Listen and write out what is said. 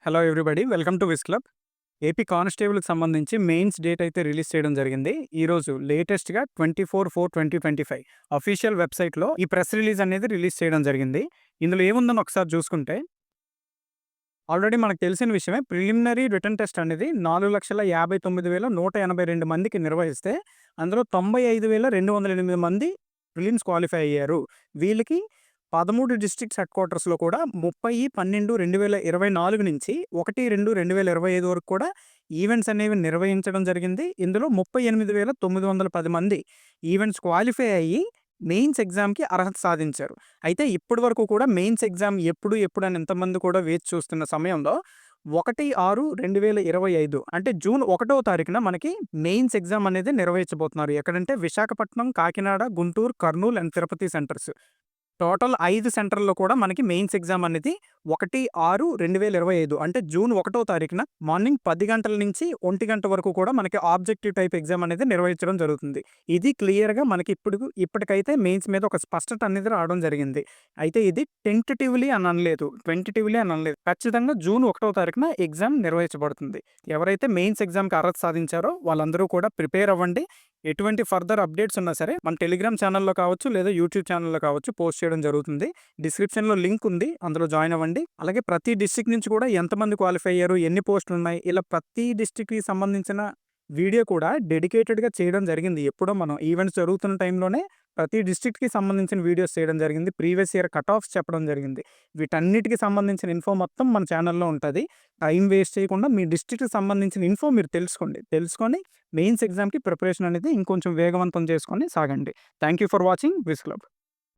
Hello everybody. Welcome to Vis Club. AP కానిస్టేబుల్‌కి సంబంధించి mains date అయితే రిలీజ్ చేయడం జరిగింది. ఈరోజు లేటెస్ట్‌గా 24/4/2025 అఫీషియల్ వెబ్‌సైట్‌లో ఈ ప్రెస్ రిలీజ్ అనేది రిలీజ్ చేయడం జరిగింది. ఇందులో ఏముందని ఒకసారి చూసుకుంటే, ఆల్రెడీ మనకు తెలిసిన విషయమే. ప్రిలిమినరీ రిటన్ టెస్ట్ అనేది 4,59,182 మందికి నిర్వహిస్తే, అందులో 95,208 మంది ప్రిలిమ్స్ క్వాలిఫై అయ్యారు. వీళ్ళకి 13 డిస్ట్రిక్ట్స్ హెడ్ క్వార్టర్స్‌లో కూడా 30/12/2024 నుంచి 1/2/2025 వరకు కూడా ఈవెంట్స్ అనేవి నిర్వహించడం జరిగింది. ఇందులో 38,910 మంది ఈవెంట్స్ క్వాలిఫై అయ్యి మెయిన్స్ ఎగ్జామ్‌కి అర్హత సాధించారు. అయితే ఇప్పటి వరకు కూడా మెయిన్స్ ఎగ్జామ్ ఎప్పుడు అని ఎంతమంది కూడా వేచి చూస్తున్న సమయంలో 1/6/2025 అంటే జూన్ 1వ తారీఖున మనకి మెయిన్స్ ఎగ్జామ్ అనేది నిర్వహించబోతున్నారు. ఎక్కడంటే Visakhapatnam, Kakinada, Guntur, Kurnool and Tirupati centres. Total 5 సెంటర్‌ల్లో కూడా మనకి మెయిన్స్ ఎగ్జామ్ అనేది 1/6/2025 అంటే జూన్ 1వ తారీఖున మార్నింగ్ 10 గంటల నుంచి 1 గంట వరకు కూడా మనకి ఆబ్జెక్టివ్ టైప్ ఎగ్జామ్ అనేది నిర్వహించడం జరుగుతుంది. ఇది క్లియర్‌గా మనకి ఇప్పటికైతే మెయిన్స్ మీద ఒక స్పష్టత అనేది రావడం జరిగింది. అయితే ఇది టెంటేటివ్‌లీ అని అనలేదు. ట్వెంటేటివ్‌లీ అని అనలేదు. ఖచ్చితంగా జూన్ 1వ తారీఖున ఎగ్జామ్ నిర్వహించబడుతుంది. ఎవరైతే మెయిన్స్ ఎగ్జామ్‌కి అర్హత సాధించారో వాళ్ళందరూ కూడా ప్రిపేర్ అవ్వండి. ఎటువంటి ఫర్దర్ అప్డేట్స్ ఉన్నా సరే మన టెలిగ్రామ్ ఛానల్‌లో కావచ్చు, లేదా యూట్యూబ్ ఛానల్‌లో కావచ్చు పోస్ట్ చేయడం జరుగుతుంది. డిస్క్రిప్షన్‌లో లింక్ ఉంది. అందులో జాయిన్ అవ్వండి. అలాగే ప్రతి డిస్ట్రిక్ట్ నుంచి కూడా ఎంతమంది క్వాలిఫై అయ్యారు, ఎన్ని పోస్టులున్నాయి, ఇలా ప్రతి డిస్ట్రిక్ట్‌కి సంబంధించిన వీడియో కూడా డెడికేటెడ్‌గా చేయడం జరిగింది. ఎప్పుడో మనం ఈవెంట్స్ జరుగుతున్న టైంలోనే ప్రతి డిస్ట్రిక్ట్‌కి సంబంధించిన వీడియోస్ చేయడం జరిగింది. ప్రీవియస్ ఇయర్ కట్ ఆఫ్స్ చెప్పడం జరిగింది. వీటన్నిటికి సంబంధించిన ఇన్ఫో మొత్తం మన ఛానల్‌లో ఉంటది. టైం వేస్ట్ చేయకుండా మీ డిస్ట్రిక్ట్‌కి సంబంధించిన ఇన్ఫో మీరు తెలుసుకోండి. తెలుసుకొని మెయిన్స్ ఎగ్జామ్‌కి ప్రిపరేషన్ అనేది ఇంకొంచెం వేగవంతం చేసుకొని సాగండి. Thank you for watching Vis club.